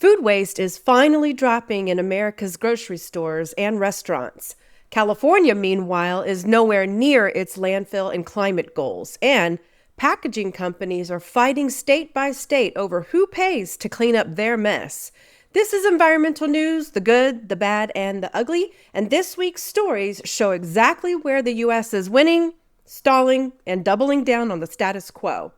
Food waste is finally dropping in America's grocery stores and restaurants. California, meanwhile, is nowhere near its landfill and climate goals, and packaging companies are fighting state by state over who pays to clean up their mess. This is environmental news, the good, the bad, and the ugly, and this week's stories show exactly where the U.S. is winning, stalling, and doubling down on the status quo.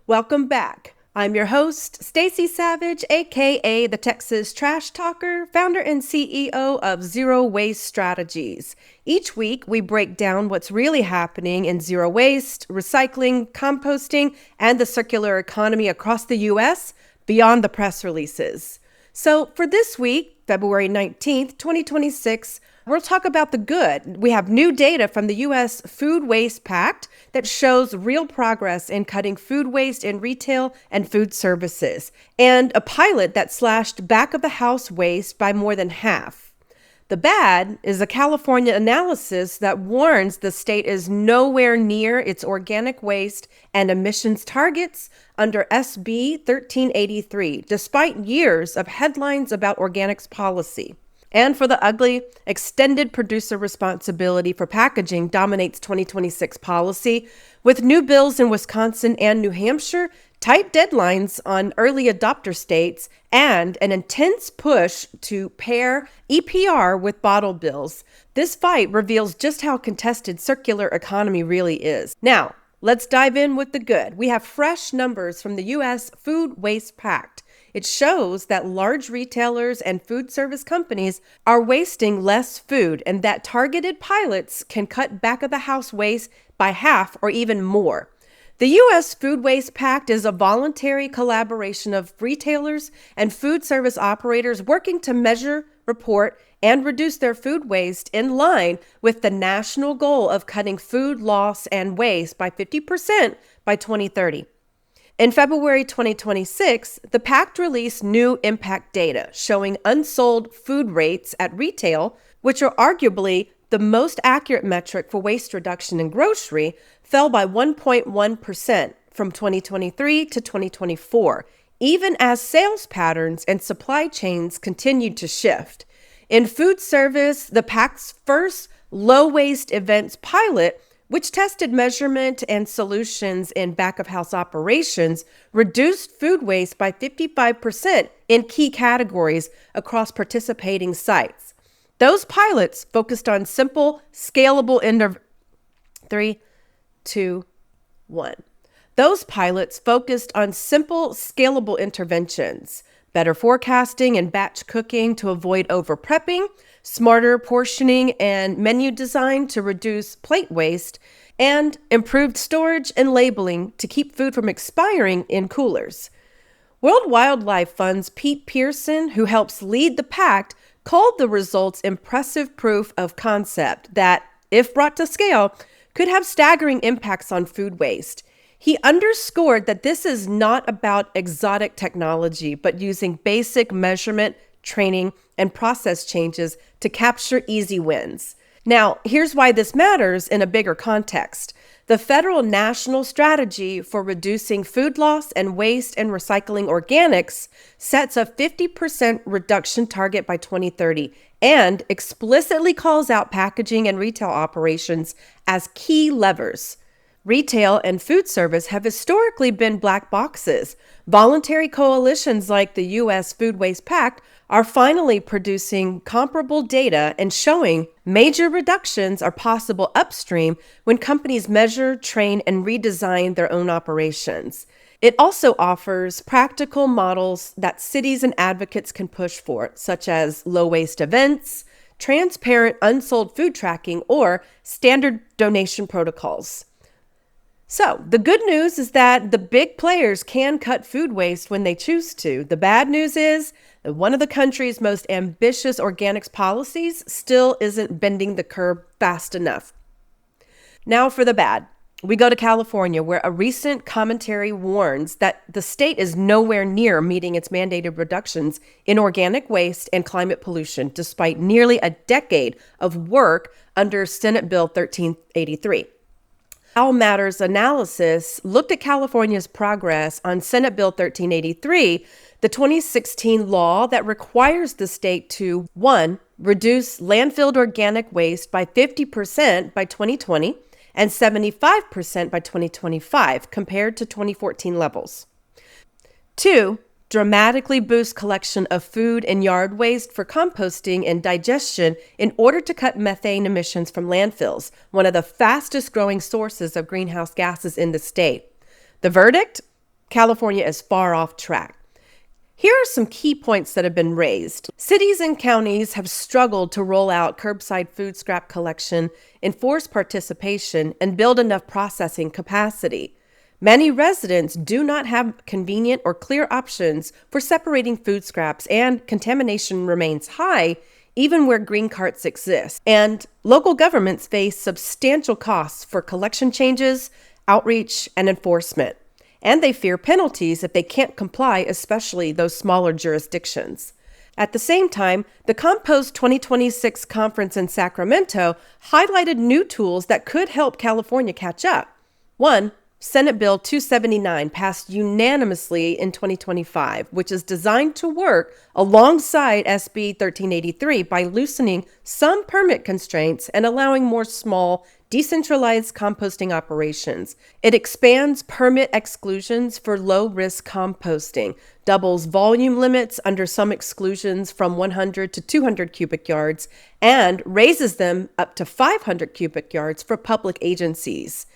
Welcome back. I'm your host, Stacey Savage, aka the Texas Trash Talker, founder and CEO of Zero Waste Strategies. Each week, we break down what's really happening in zero waste, recycling, composting, and the circular economy across the U.S. beyond the press releases. So for this week, February 19th, 2026, we'll talk about the good. We have new data from the U.S. Waste Pact that shows real progress in cutting food waste in retail and food services, and a pilot that slashed back-of-the-house waste by more than half. The bad is a California analysis that warns the state is nowhere near its organic waste and emissions targets under SB 1383, despite years of headlines about organics policy. And for the ugly, extended producer responsibility for packaging dominates 2026 policy, with new bills in Wisconsin and New Hampshire, tight deadlines on early adopter states, and an intense push to pair EPR with bottle bills. This fight reveals just how contested circular economy really is. Now, let's dive in with the good. We have fresh numbers from the U.S. Waste Pact. It shows that large retailers and food service companies are wasting less food and that targeted pilots can cut back-of-the-house waste by half or even more. The U.S. Waste Pact is a voluntary collaboration of retailers and food service operators working to measure, report, and reduce their food waste in line with the national goal of cutting food loss and waste by 50% by 2030. In February 2026, the Pact released new impact data showing unsold food rates at retail, which are arguably the most accurate metric for waste reduction in grocery, fell by 1.1% from 2023 to 2024, even as sales patterns and supply chains continued to shift. In food service, the Pact's first low-waste events pilot, which tested measurement and solutions in back-of-house operations, reduced food waste by 55% in key categories across participating sites. Those pilots focused on simple, scalable interventions, better forecasting and batch cooking to avoid over-prepping, smarter portioning and menu design to reduce plate waste, and improved storage and labeling to keep food from expiring in coolers. World Wildlife Fund's Pete Pearson, who helps lead the pact, called the results impressive proof of concept that, if brought to scale, could have staggering impacts on food waste. He underscored that this is not about exotic technology, but using basic measurement, training, and process changes to capture easy wins. Now, here's why this matters in a bigger context. The federal national strategy for reducing food loss and waste and recycling organics sets a 50% reduction target by 2030 and explicitly calls out packaging and retail operations as key levers. Retail and food service have historically been black boxes. Voluntary coalitions like the U.S. Waste Pact are finally producing comparable data and showing major reductions are possible upstream when companies measure, train, and redesign their own operations. It also offers practical models that cities and advocates can push for, such as low-waste events, transparent unsold food tracking, or standard donation protocols. So, the good news is that the big players can cut food waste when they choose to. The bad news is that one of the country's most ambitious organics policies still isn't bending the curve fast enough. Now for the bad. We go to California, where a recent commentary warns that the state is nowhere near meeting its mandated reductions in organic waste and climate pollution, despite nearly a decade of work under Senate Bill 1383. How Matters analysis looked at California's progress on Senate Bill 1383, the 2016 law that requires the state to 1. Reduce landfilled organic waste by 50% by 2020 and 75% by 2025 compared to 2014 levels. 2. Dramatically boost collection of food and yard waste for composting and digestion in order to cut methane emissions from landfills, one of the fastest growing sources of greenhouse gases in the state. The verdict? California is far off track. Here are some key points that have been raised. Cities and counties have struggled to roll out curbside food scrap collection, enforce participation, and build enough processing capacity. Many residents do not have convenient or clear options for separating food scraps, and contamination remains high even where green carts exist. And local governments face substantial costs for collection changes, outreach, and enforcement. And they fear penalties if they can't comply, especially those smaller jurisdictions. At the same time, the Compost 2026 conference in Sacramento highlighted new tools that could help California catch up. 1. Senate Bill 279 passed unanimously in 2025, which is designed to work alongside SB 1383 by loosening some permit constraints and allowing more small, decentralized composting operations. It expands permit exclusions for low-risk composting, doubles volume limits under some exclusions from 100 to 200 cubic yards, and raises them up to 500 cubic yards for public agencies.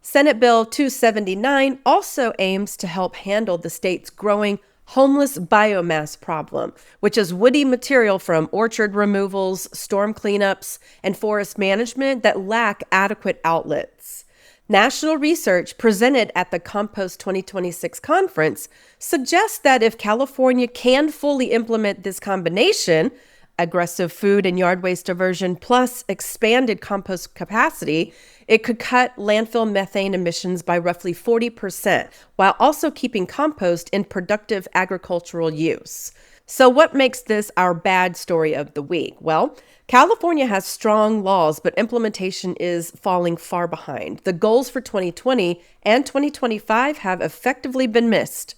Senate Bill 279 also aims to help handle the state's growing homeless biomass problem, which is woody material from orchard removals, storm cleanups, and forest management that lack adequate outlets. National research presented at the Compost 2026 conference suggests that if California can fully implement this combination, aggressive food and yard waste diversion plus expanded compost capacity, it could cut landfill methane emissions by roughly 40%, while also keeping compost in productive agricultural use. So what makes this our bad story of the week? Well, California has strong laws, but implementation is falling far behind. The goals for 2020 and 2025 have effectively been missed.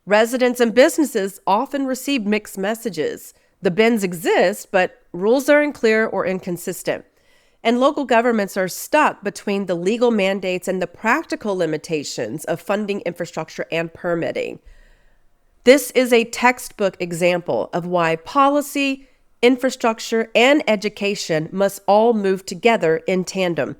Residents and businesses often receive mixed messages. The bins exist, but rules are unclear or inconsistent. And local governments are stuck between the legal mandates and the practical limitations of funding infrastructure and permitting. This is a textbook example of why policy, infrastructure, and education must all move together in tandem.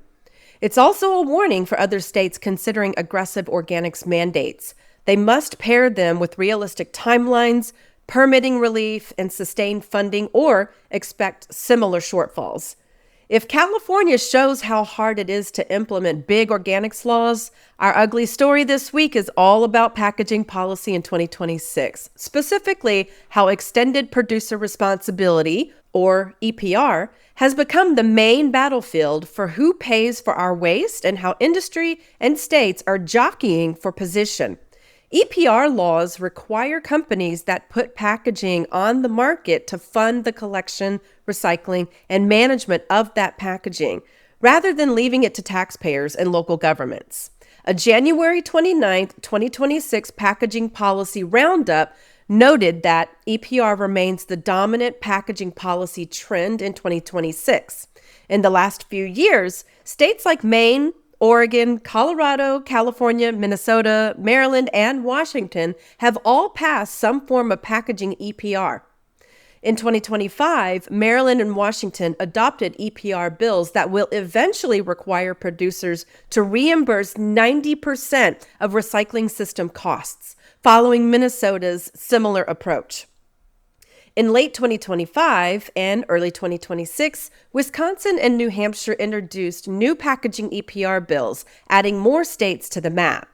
It's also a warning for other states considering aggressive organics mandates. They must pair them with realistic timelines, permitting relief, and sustained funding, or expect similar shortfalls. If California shows how hard it is to implement big organics laws, our ugly story this week is all about packaging policy in 2026, specifically how extended producer responsibility, or EPR, has become the main battlefield for who pays for our waste and how industry and states are jockeying for position. EPR laws require companies that put packaging on the market to fund the collection, recycling, and management of that packaging, rather than leaving it to taxpayers and local governments. A January 29, 2026 packaging policy roundup noted that EPR remains the dominant packaging policy trend in 2026. In the last few years, states like Maine, Oregon, Colorado, California, Minnesota, Maryland, and Washington have all passed some form of packaging EPR. In 2025, Maryland and Washington adopted EPR bills that will eventually require producers to reimburse 90% of recycling system costs, following Minnesota's similar approach. In late 2025 and early 2026, Wisconsin and New Hampshire introduced new packaging EPR bills, adding more states to the map.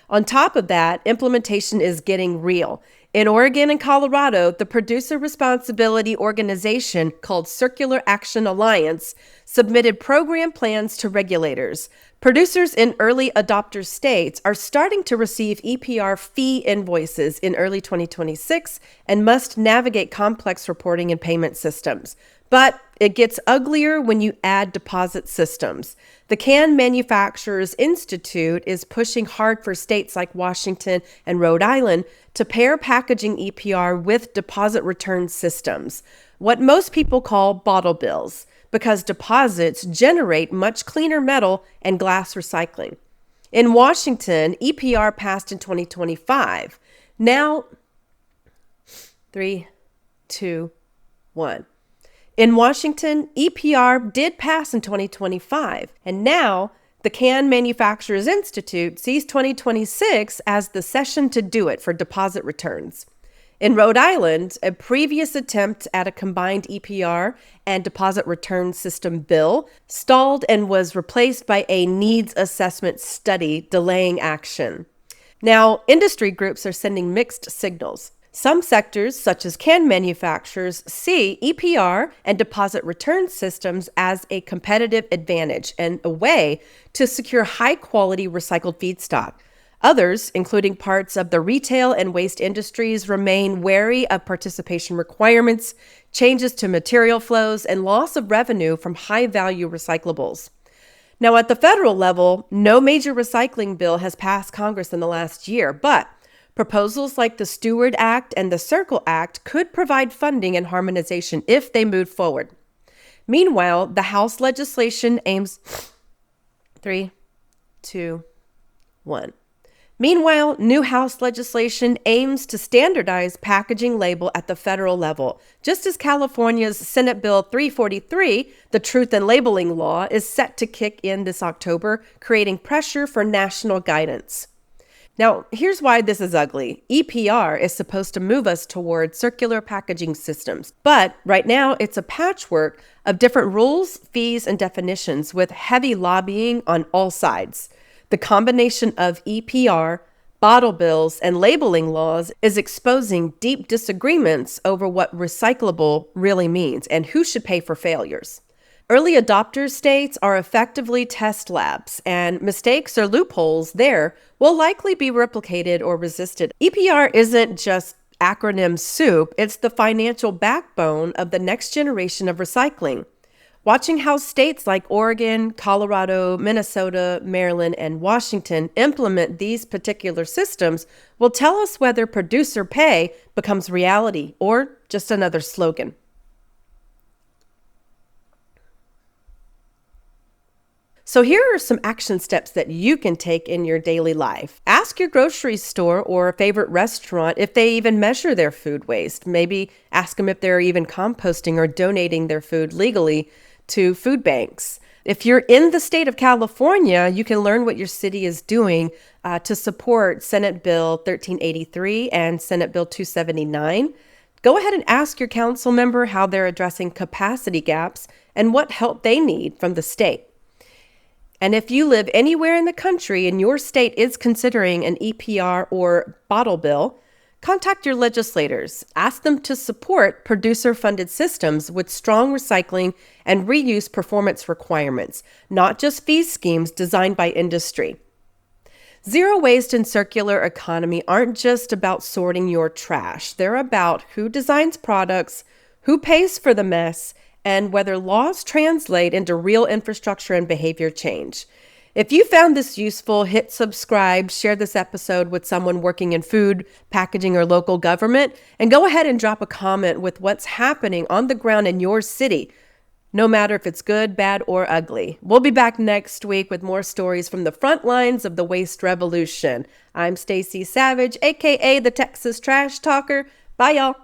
On top of that, implementation is getting real. In Oregon and Colorado, the producer responsibility organization called Circular Action Alliance submitted program plans to regulators. Producers in early adopter states are starting to receive EPR fee invoices in early 2026 and must navigate complex reporting and payment systems. But It gets uglier when you add deposit systems. The Can Manufacturers Institute is pushing hard for states like Washington and Rhode Island to pair packaging EPR with deposit return systems, what most people call bottle bills, because deposits generate much cleaner metal and glass recycling. In Washington, EPR passed in 2025. Now, 3, 2, 1. In Washington, EPR did pass in 2025, and now the Can Manufacturers Institute sees 2026 as the session to do it for deposit returns. In Rhode Island, a previous attempt at a combined EPR and deposit return system bill stalled and was replaced by a needs assessment study delaying action. Now, industry groups are sending mixed signals. Some sectors, such as can manufacturers, see EPR and deposit return systems as a competitive advantage and a way to secure high-quality recycled feedstock. Others, including parts of the retail and waste industries, remain wary of participation requirements, changes to material flows, and loss of revenue from high-value recyclables. Now, at the federal level, no major recycling bill has passed Congress in the last year, but proposals like the Steward Act and the Circle Act could provide funding and harmonization if they move forward. Meanwhile, the House legislation aims 3, 2, 1. Meanwhile, new House legislation aims to standardize packaging label at the federal level, just as California's Senate Bill 343, the Truth in Labeling Law, is set to kick in this October, creating pressure for national guidance. Now, here's why this is ugly. EPR is supposed to move us toward circular packaging systems, but right now it's a patchwork of different rules, fees, and definitions with heavy lobbying on all sides. The combination of EPR, bottle bills, and labeling laws is exposing deep disagreements over what recyclable really means and who should pay for failures. Early adopter states are effectively test labs, and mistakes or loopholes there will likely be replicated or resisted. EPR isn't just acronym soup, it's the financial backbone of the next generation of recycling. Watching how states like Oregon, Colorado, Minnesota, Maryland, and Washington implement these particular systems will tell us whether producer pay becomes reality or just another slogan. So here are some action steps that you can take in your daily life. Ask your grocery store or favorite restaurant if they even measure their food waste. Maybe ask them if they're even composting or donating their food legally to food banks. If you're in the state of California, you can learn what your city is doing to support Senate Bill 1383 and Senate Bill 279. Go ahead and ask your council member how they're addressing capacity gaps and what help they need from the state. And if you live anywhere in the country and your state is considering an EPR or bottle bill, contact your legislators. Ask them to support producer-funded systems with strong recycling and reuse performance requirements, not just fee schemes designed by industry. Zero waste and circular economy aren't just about sorting your trash. They're about who designs products, who pays for the mess, and whether laws translate into real infrastructure and behavior change. If you found this useful, hit subscribe, share this episode with someone working in food, packaging, or local government, and go ahead and drop a comment with what's happening on the ground in your city, no matter if it's good, bad, or ugly. We'll be back next week with more stories from the front lines of the waste revolution. I'm Stacey Savage, aka the Texas Trash Talker. Bye, y'all.